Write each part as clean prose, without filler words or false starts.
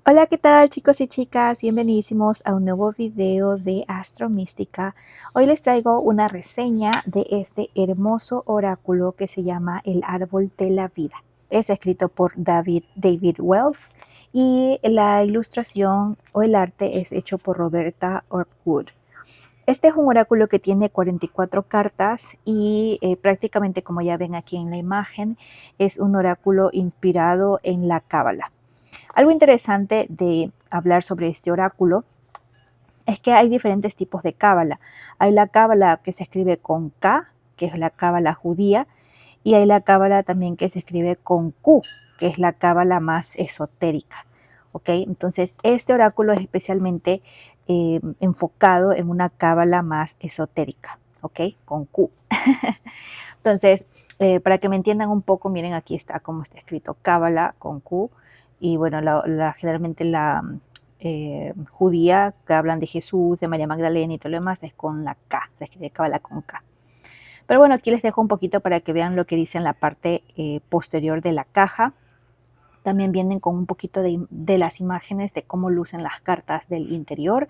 Hola, ¿qué tal chicos y chicas? Bienvenidísimos a un nuevo video de Astro Mística. Hoy les traigo una reseña de este hermoso oráculo que se llama El Árbol de la Vida. Es escrito por David Wells y la ilustración o el arte es hecho por Roberta Orpwood. Este es un oráculo que tiene 44 cartas y prácticamente, como ya ven aquí en la imagen, es un oráculo inspirado en la Cábala. Algo interesante de hablar sobre este oráculo es que hay diferentes tipos de cábala. Hay la cábala que se escribe con K, que es la cábala judía, y hay la cábala también que se escribe con Q, que es la cábala más esotérica. ¿Ok? Entonces, este oráculo es especialmente enfocado en una cábala más esotérica, ¿ok? Con Q. Entonces, para que me entiendan un poco, miren aquí está cómo está escrito cábala con Q, y bueno, generalmente la judía que hablan de Jesús, de María Magdalena y todo lo demás es con la K, se escribe cábala con K. Pero bueno, aquí les dejo un poquito para que vean lo que dice en la parte posterior de la caja. También vienen con un poquito de las imágenes de cómo lucen las cartas del interior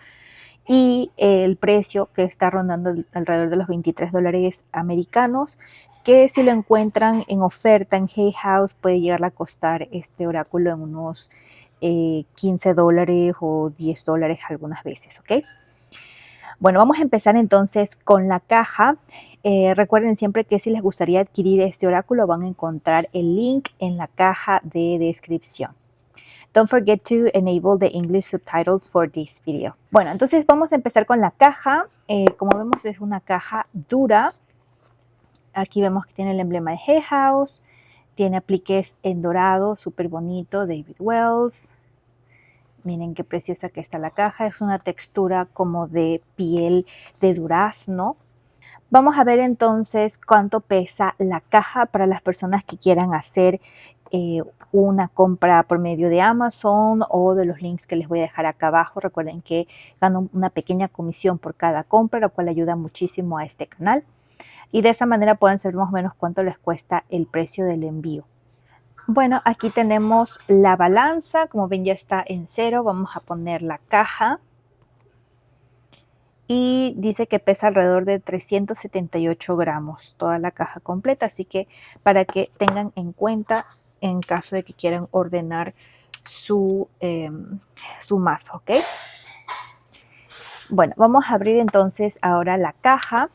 y el precio que está rondando alrededor de los $23 americanos, que si lo encuentran en oferta en Hay House puede llegar a costar este oráculo en unos $15 o $10 algunas veces, ¿ok? Bueno, vamos a empezar entonces con la caja. Recuerden siempre que si les gustaría adquirir este oráculo van a encontrar el link en la caja de descripción. Don't forget to enable the English subtitles for this video. Bueno, entonces vamos a empezar con la caja. Como vemos es una caja dura. Aquí vemos que tiene el emblema de Hay House. Tiene apliques en dorado, súper bonito, David Wells. Miren qué preciosa que está la caja. Es una textura como de piel de durazno. Vamos a ver entonces cuánto pesa la caja para las personas que quieran hacer una compra por medio de Amazon o de los links que les voy a dejar acá abajo. Recuerden que gano una pequeña comisión por cada compra, lo cual ayuda muchísimo a este canal. Y de esa manera pueden saber más o menos cuánto les cuesta el precio del envío. Bueno, aquí tenemos la balanza. Como ven ya está en cero. Vamos a poner la caja. Y dice que pesa alrededor de 378 gramos toda la caja completa, así que para que tengan en cuenta en caso de que quieran ordenar su mazo, ¿ok? Bueno, vamos a abrir entonces ahora la caja.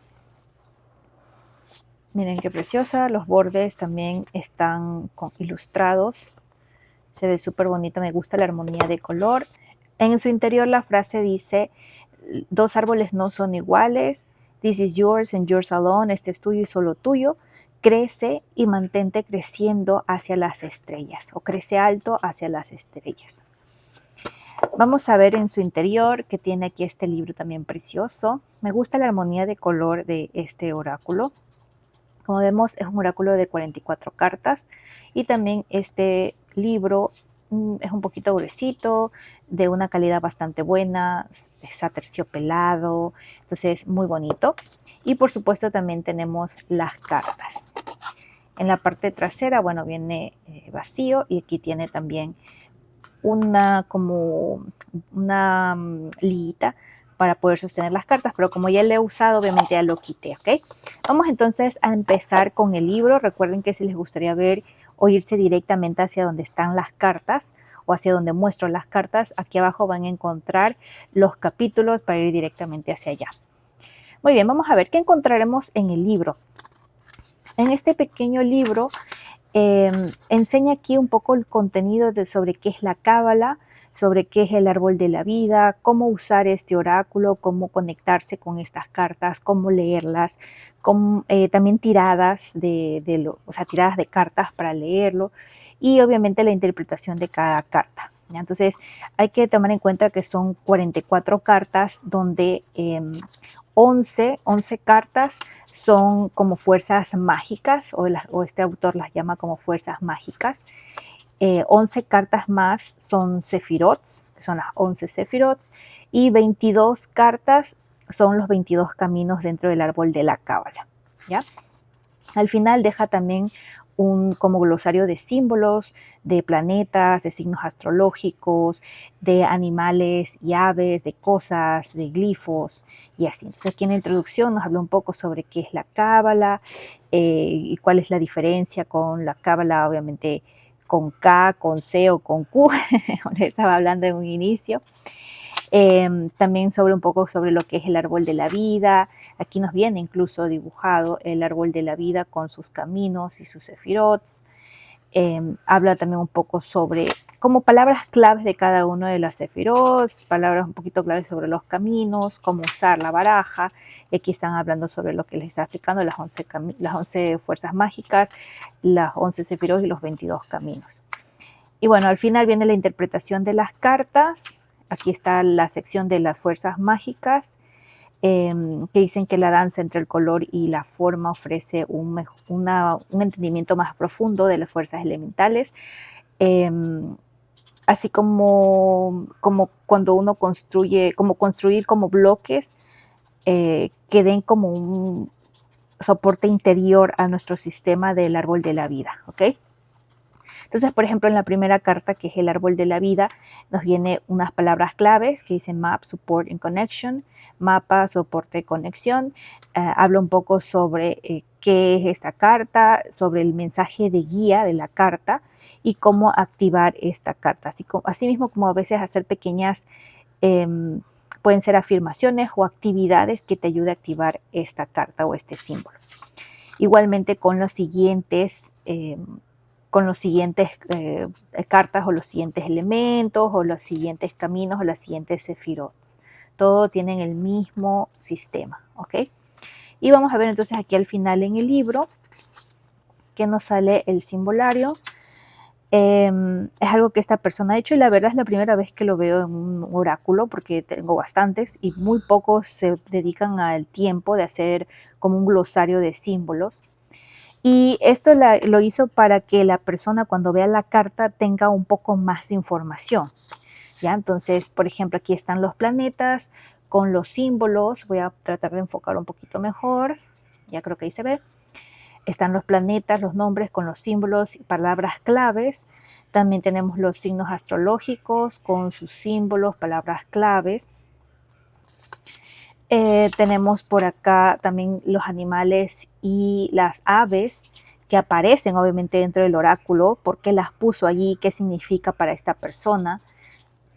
Miren qué preciosa, los bordes también están ilustrados, se ve súper bonito, me gusta la armonía de color. En su interior la frase dice: dos árboles no son iguales. This is yours and yours alone. Este es tuyo y solo tuyo. Crece y mantente creciendo hacia las estrellas, o crece alto hacia las estrellas. Vamos a ver en su interior que tiene aquí este libro también precioso. Me gusta la armonía de color de este oráculo. Como vemos, es un oráculo de 44 cartas y también este libro es un poquito gruesito, de una calidad bastante buena, es aterciopelado, entonces muy bonito. Y por supuesto también tenemos las cartas. En la parte trasera, bueno, viene vacío y aquí tiene también como una liguita para poder sostener las cartas, pero como ya lo he usado, obviamente ya lo quité, ¿ok? Vamos entonces a empezar con el libro. Recuerden que si les gustaría ver o irse directamente hacia donde están las cartas o hacia donde muestro las cartas, aquí abajo van a encontrar los capítulos para ir directamente hacia allá. Muy bien, vamos a ver qué encontraremos en el libro. En este pequeño libro enseña aquí un poco el contenido sobre qué es la cábala, sobre qué es el árbol de la vida, cómo usar este oráculo, cómo conectarse con estas cartas, cómo leerlas, también tiradas tiradas de cartas para leerlo y obviamente la interpretación de cada carta. ¿Ya? Entonces hay que tomar en cuenta que son 44 cartas donde 11 cartas son como fuerzas mágicas, o este autor las llama como fuerzas mágicas. 11 cartas más son sefirots, que son las 11 sefirots, y 22 cartas son los 22 caminos dentro del árbol de la cábala. ¿Ya? Al final deja también un como glosario de símbolos, de planetas, de signos astrológicos, de animales y aves, de cosas, de glifos y así. Entonces aquí en la introducción nos habla un poco sobre qué es la cábala y cuál es la diferencia con la cábala, obviamente con K, con C o con Q, les estaba hablando en un inicio. También sobre un poco sobre lo que es el árbol de la vida. Aquí nos viene incluso dibujado el árbol de la vida con sus caminos y sus sefirots. Habla también un poco sobre como palabras claves de cada uno de las sefirots, palabras un poquito claves sobre los caminos, cómo usar la baraja. Y aquí están hablando sobre lo que les está explicando, las 11 fuerzas mágicas, las 11 sefirot y los 22 caminos. Y bueno, al final viene la interpretación de las cartas. Aquí está la sección de las fuerzas mágicas, que dicen que la danza entre el color y la forma ofrece un entendimiento más profundo de las fuerzas elementales, así como cuando uno construye, como construir como bloques que den como un soporte interior a nuestro sistema del árbol de la vida, ¿ok? Entonces, por ejemplo, en la primera carta, que es el árbol de la vida, nos viene unas palabras claves que dicen map, support and connection, mapa, soporte, conexión. Habla un poco sobre qué es esta carta, sobre el mensaje de guía de la carta y cómo activar esta carta. Así mismo como a veces hacer pequeñas, pueden ser afirmaciones o actividades que te ayude a activar esta carta o este símbolo. Igualmente con los siguientes cartas o los siguientes elementos o los siguientes caminos o las siguientes sefirots. Todo tienen el mismo sistema, ¿ok? Y vamos a ver entonces aquí al final en el libro que nos sale el simbolario. Es algo que esta persona ha hecho y la verdad es la primera vez que lo veo en un oráculo porque tengo bastantes y muy pocos se dedican al tiempo de hacer como un glosario de símbolos. Y esto lo hizo para que la persona cuando vea la carta tenga un poco más de información. ¿Ya? Entonces, por ejemplo, aquí están los planetas con los símbolos. Voy a tratar de enfocar un poquito mejor. Ya creo que ahí se ve. Están los planetas, los nombres con los símbolos y palabras claves. También tenemos los signos astrológicos con sus símbolos, palabras claves. Tenemos por acá también los animales y las aves que aparecen obviamente dentro del oráculo, por qué las puso allí, qué significa para esta persona,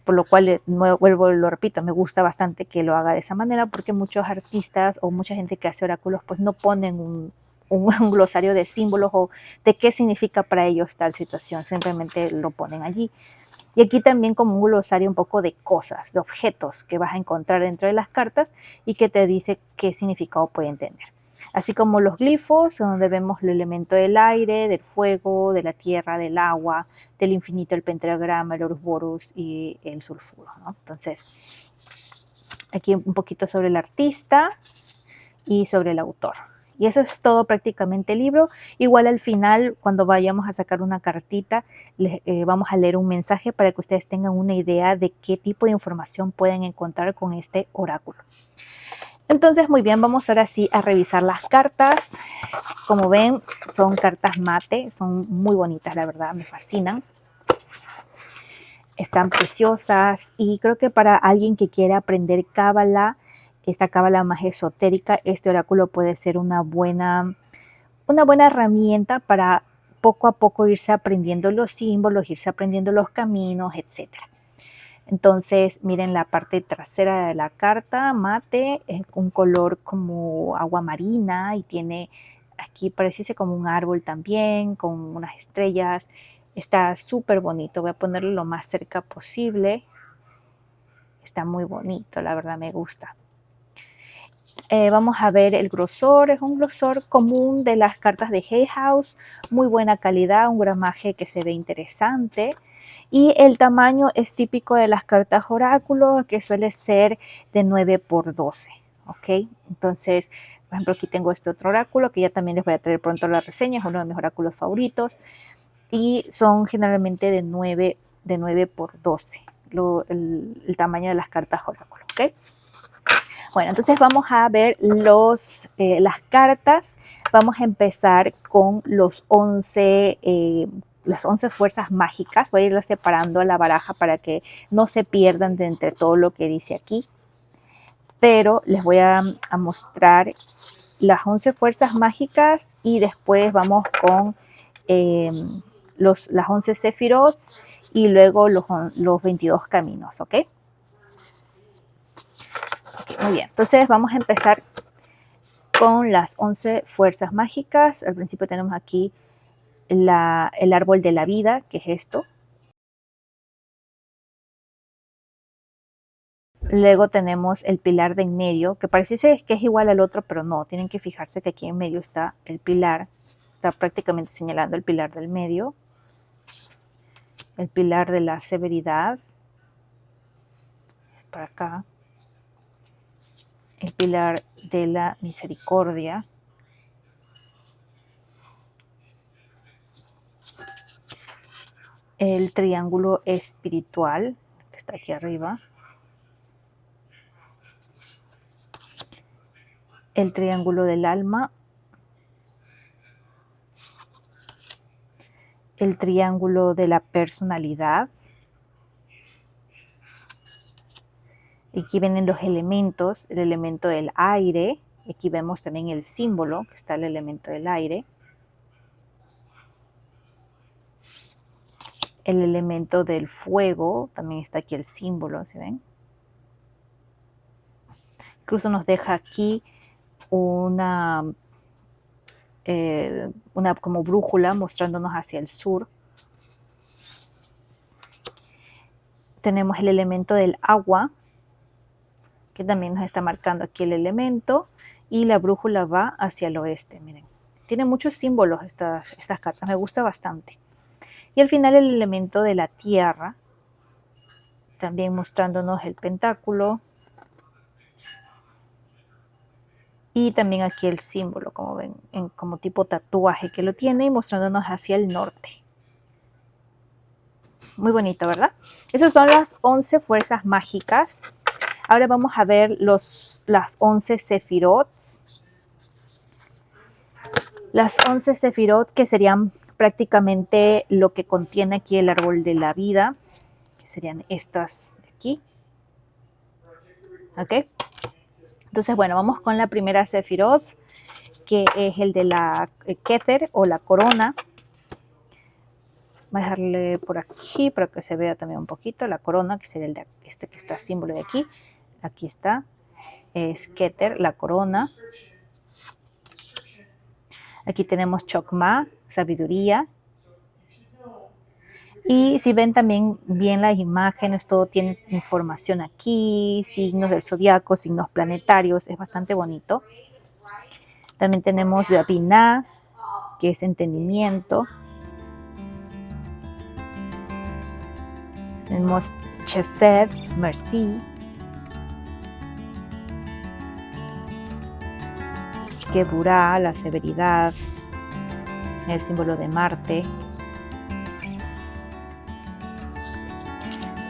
por lo cual, vuelvo y lo repito, me gusta bastante que lo haga de esa manera porque muchos artistas o mucha gente que hace oráculos pues no ponen un glosario de símbolos o de qué significa para ellos tal situación, simplemente lo ponen allí. Y aquí también como un glosario un poco de cosas, de objetos que vas a encontrar dentro de las cartas y que te dice qué significado pueden tener. Así como los glifos, donde vemos el elemento del aire, del fuego, de la tierra, del agua, del infinito, el pentagrama, el Ouroboros y el sulfuro, ¿no? Entonces, aquí un poquito sobre el artista y sobre el autor. Y eso es todo prácticamente el libro. Igual al final, cuando vayamos a sacar una cartita, vamos a leer un mensaje para que ustedes tengan una idea de qué tipo de información pueden encontrar con este oráculo. Entonces, muy bien, vamos ahora sí a revisar las cartas. Como ven, son cartas mate, son muy bonitas, la verdad, me fascinan. Están preciosas y creo que para alguien que quiere aprender cábala, esta cábala más esotérica, este oráculo puede ser una buena herramienta para poco a poco irse aprendiendo los símbolos, irse aprendiendo los caminos, etc. Entonces, miren la parte trasera de la carta, mate, es un color como agua marina y tiene, aquí parece como un árbol también, con unas estrellas. Está súper bonito, voy a ponerlo lo más cerca posible. Está muy bonito, la verdad me gusta. Vamos a ver el grosor, es un grosor común de las cartas de Hay House, muy buena calidad, un gramaje que se ve interesante y el tamaño es típico de las cartas oráculo que suele ser de 9 por 12, ¿ok? Entonces, por ejemplo, aquí tengo este otro oráculo que ya también les voy a traer pronto la reseña, es uno de mis oráculos favoritos y son generalmente de 9 por 12, el tamaño de las cartas oráculo, ¿ok? Bueno, entonces vamos a ver las cartas. Vamos a empezar con las 11 fuerzas mágicas. Voy a irlas separando a la baraja para que no se pierdan de entre todo lo que dice aquí. Pero les voy a mostrar las 11 fuerzas mágicas y después vamos con las 11 Sefirot y luego los 22 caminos, ¿ok? Muy bien, entonces vamos a empezar con las 11 fuerzas mágicas. Al principio tenemos aquí el árbol de la vida, que es esto. Luego tenemos el pilar de en medio, que parece que es igual al otro, pero no. Tienen que fijarse que aquí en medio está el pilar. Está prácticamente señalando el pilar del medio. El pilar de la severidad. Para acá. El pilar de la misericordia. El triángulo espiritual, que está aquí arriba. El triángulo del alma. El triángulo de la personalidad. Aquí vienen los elementos, el elemento del aire. Aquí vemos también el símbolo, que está el elemento del aire. El elemento del fuego, también está aquí el símbolo, ¿sí ven? Incluso nos deja aquí una como brújula mostrándonos hacia el sur. Tenemos el elemento del agua, que también nos está marcando aquí el elemento, y la brújula va hacia el oeste, miren. Tiene muchos símbolos estas cartas, me gusta bastante. Y al final el elemento de la tierra, también mostrándonos el pentáculo. Y también aquí el símbolo, como ven, como tipo tatuaje que lo tiene y mostrándonos hacia el norte. Muy bonito, ¿verdad? Esas son las 11 fuerzas mágicas. Ahora vamos a ver las 11 Sefirot. Las 11 Sefirot, que serían prácticamente lo que contiene aquí el árbol de la vida, que serían estas de aquí. ¿Ok? Entonces, bueno, vamos con la primera Sefirot, que es el de la Keter o la corona. Voy a dejarle por aquí para que se vea también un poquito la corona, que sería el de este que está símbolo de aquí. Aquí está, es Keter, la corona. Aquí tenemos Chokmah, sabiduría. Y si ven también bien las imágenes, todo tiene información aquí, signos del zodiaco, signos planetarios, es bastante bonito. También tenemos Binah, que es entendimiento. Tenemos Chesed, mercy. Geburah, la severidad, el símbolo de Marte.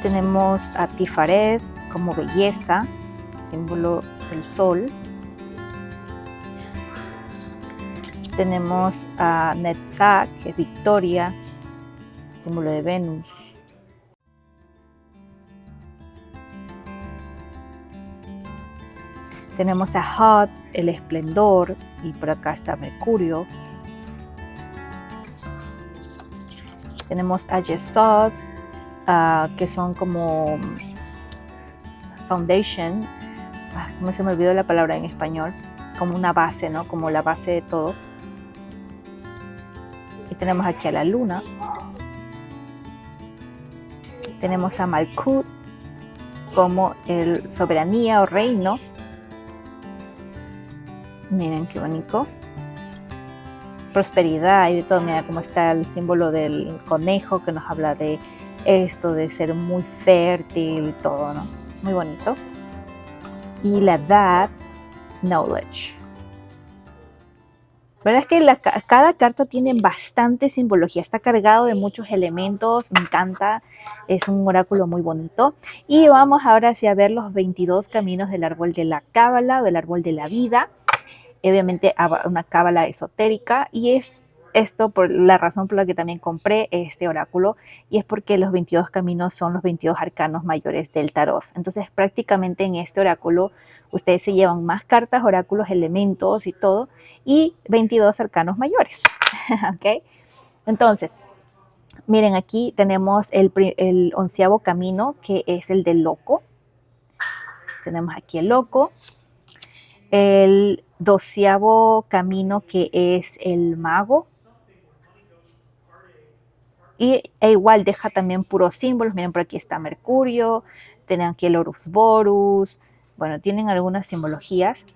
Tenemos a Tifaret como belleza, símbolo del sol. Tenemos a Netzach, que es victoria, símbolo de Venus. Tenemos a Hod, el esplendor, y por acá está Mercurio. Tenemos a Yesod, que son como foundation, ¿cómo se me olvidó la palabra en español? Como una base, ¿no? Como la base de todo. Y tenemos aquí a la luna. Tenemos a Malkut como el soberanía o reino. Miren qué bonito. Prosperidad y de todo. Mira cómo está el símbolo del conejo que nos habla de esto, de ser muy fértil y todo, ¿no? Muy bonito. Y la Dad, knowledge. verdad es que cada carta tiene bastante simbología, está cargado de muchos elementos, me encanta, es un oráculo muy bonito. Y vamos ahora sí a ver los 22 caminos del árbol de la cábala o del árbol de la vida. Obviamente una cábala esotérica, y es esto por la razón por la que también compré este oráculo, y es porque los 22 caminos son los 22 arcanos mayores del tarot. Entonces prácticamente en este oráculo ustedes se llevan más cartas, oráculos, elementos y todo, y 22 arcanos mayores. ¿Ok? Entonces, miren, aquí tenemos el 11º camino, que es el del loco. Tenemos aquí el loco. El 12º camino, que es el mago. E igual deja también puros símbolos. Miren, por aquí está Mercurio, tienen aquí el Horus Borus. Bueno, tienen algunas simbologías.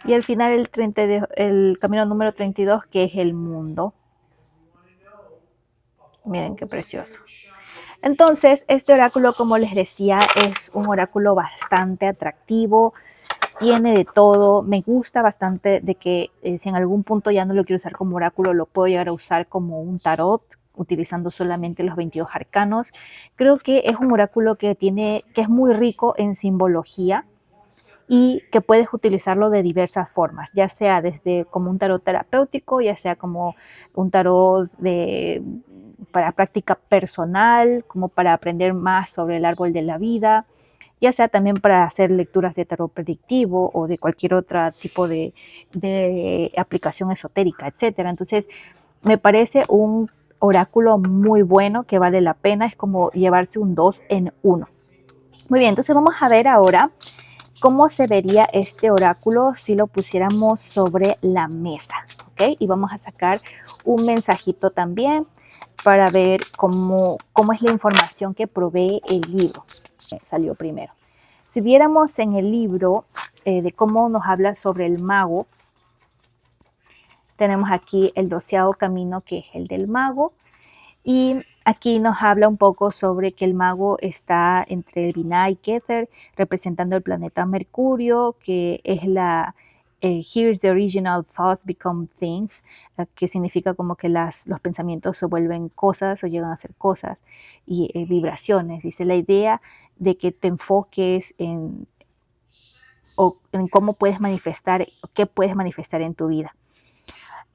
Y al final el camino número 32, que es el mundo. Miren qué precioso. Entonces, este oráculo, como les decía, es un oráculo bastante atractivo, tiene de todo. Me gusta bastante de que si en algún punto ya no lo quiero usar como oráculo, lo puedo llegar a usar como un tarot, utilizando solamente los 22 arcanos. Creo que es un oráculo que es muy rico en simbología y que puedes utilizarlo de diversas formas, ya sea desde como un tarot terapéutico, ya sea como un tarot para práctica personal, como para aprender más sobre el árbol de la vida, ya sea también para hacer lecturas de tarot predictivo o de cualquier otro tipo de aplicación esotérica, etcétera. Entonces, me parece un oráculo muy bueno que vale la pena, es como llevarse un 2 en 1. Muy bien, entonces vamos a ver ahora cómo se vería este oráculo si lo pusiéramos sobre la mesa, ¿ok? Y vamos a sacar un mensajito también para ver cómo es la información que provee el libro. Salió primero. Si viéramos en el libro de cómo nos habla sobre el mago, tenemos aquí el 12º camino, que es el del mago, y aquí nos habla un poco sobre que el mago está entre el Binah y Kether, representando el planeta Mercurio, que es Here's the original thoughts become things, que significa como que los pensamientos se vuelven cosas o llegan a ser cosas, y vibraciones. Dice la idea de que te enfoques en cómo puedes manifestar, qué puedes manifestar en tu vida.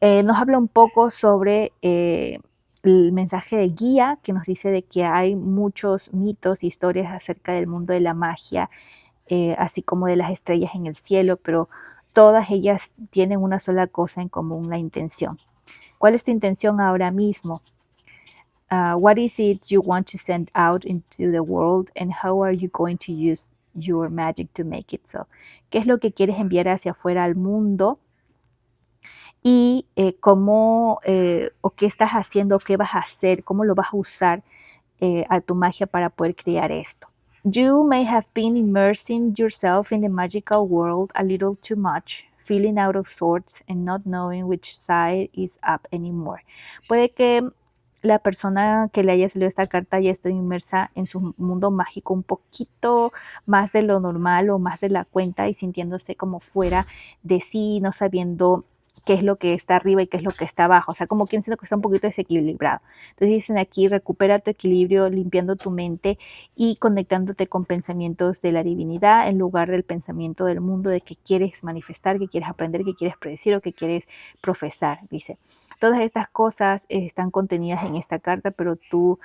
Nos habla un poco sobre el mensaje de guía, que nos dice de que hay muchos mitos, historias acerca del mundo de la magia así como de las estrellas en el cielo, pero todas ellas tienen una sola cosa en común, la intención. ¿Cuál es tu intención ahora mismo? What is it you want to send out into the world and how are you going to use your magic to make it so? ¿Qué es lo que quieres enviar hacia afuera al mundo? Y cómo o qué estás haciendo, qué vas a hacer, cómo lo vas a usar a tu magia para poder crear esto. You may have been immersing yourself in the magical world a little too much, feeling out of sorts and not knowing which side is up anymore. Puede que la persona que le haya salido esta carta ya esté inmersa en su mundo mágico un poquito más de lo normal o más de la cuenta y sintiéndose como fuera de sí, no sabiendo qué es lo que está arriba y qué es lo que está abajo, o sea, como quien siente que está un poquito desequilibrado. Entonces dicen aquí, recupera tu equilibrio limpiando tu mente y conectándote con pensamientos de la divinidad en lugar del pensamiento del mundo de que quieres manifestar, que quieres aprender, que quieres predecir o que quieres profesar, dice. Todas estas cosas están contenidas en esta carta, pero tú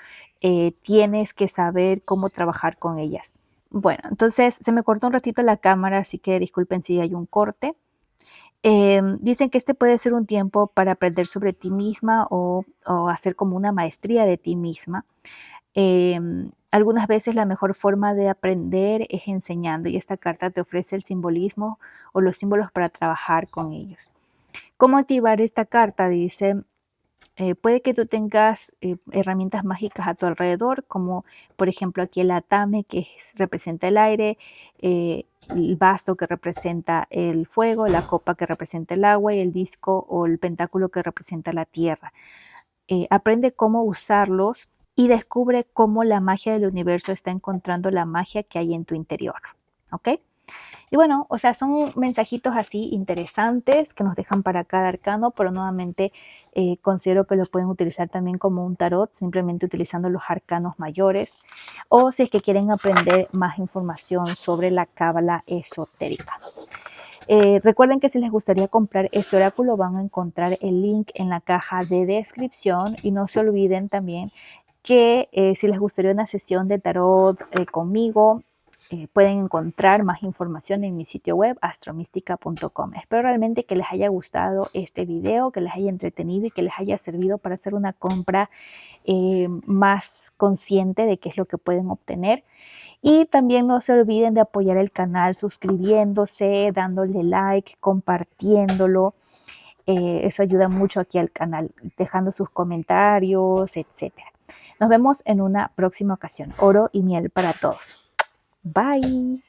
tienes que saber cómo trabajar con ellas. Bueno, entonces se me cortó un ratito la cámara, así que disculpen si hay un corte. Dicen que este puede ser un tiempo para aprender sobre ti misma o hacer como una maestría de ti misma. Algunas veces la mejor forma de aprender es enseñando y esta carta te ofrece el simbolismo o los símbolos para trabajar con ellos. ¿Cómo activar esta carta? Dice, puede que tú tengas herramientas mágicas a tu alrededor, como por ejemplo aquí el atame que representa el aire, el basto que representa el fuego, la copa que representa el agua y el disco o el pentáculo que representa la tierra. Aprende cómo usarlos y descubre cómo la magia del universo está encontrando la magia que hay en tu interior. ¿Ok? Y bueno, o sea, son mensajitos así interesantes que nos dejan para cada arcano, pero nuevamente considero que lo pueden utilizar también como un tarot, simplemente utilizando los arcanos mayores, o si es que quieren aprender más información sobre la cábala esotérica. Recuerden que si les gustaría comprar este oráculo van a encontrar el link en la caja de descripción y no se olviden también que si les gustaría una sesión de tarot conmigo, pueden encontrar más información en mi sitio web astromística.com. Espero realmente que les haya gustado este video, que les haya entretenido y que les haya servido para hacer una compra más consciente de qué es lo que pueden obtener. Y también no se olviden de apoyar el canal suscribiéndose, dándole like, compartiéndolo. Eso ayuda mucho aquí al canal, dejando sus comentarios, etc. Nos vemos en una próxima ocasión. Oro y miel para todos. Bye.